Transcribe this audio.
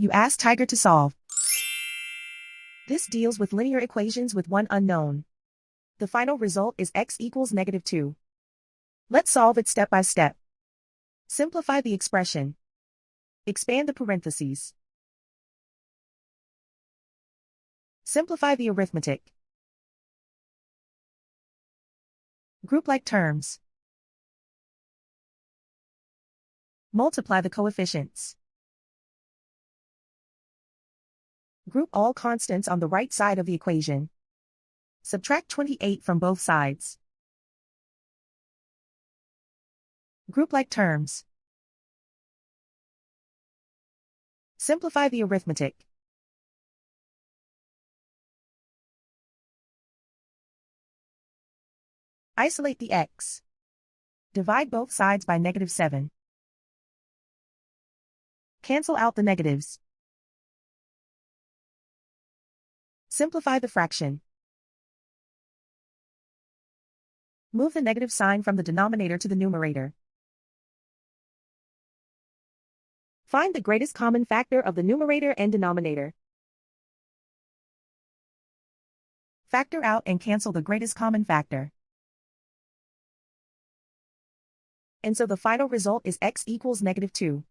You ask Tiger to solve. This deals with linear equations with one unknown. The final result is x equals -2. Let's solve it step by step. Simplify the expression. Expand the parentheses. Simplify the arithmetic. Group like terms. Multiply the coefficients. Group all constants on the right side of the equation. Subtract 28 from both sides. Group like terms. Simplify the arithmetic. Isolate the x. Divide both sides by -7. Cancel out the negatives. Simplify the fraction. Move the negative sign from the denominator to the numerator. Find the greatest common factor of the numerator and denominator. Factor out and cancel the greatest common factor. And so the final result is x equals -2.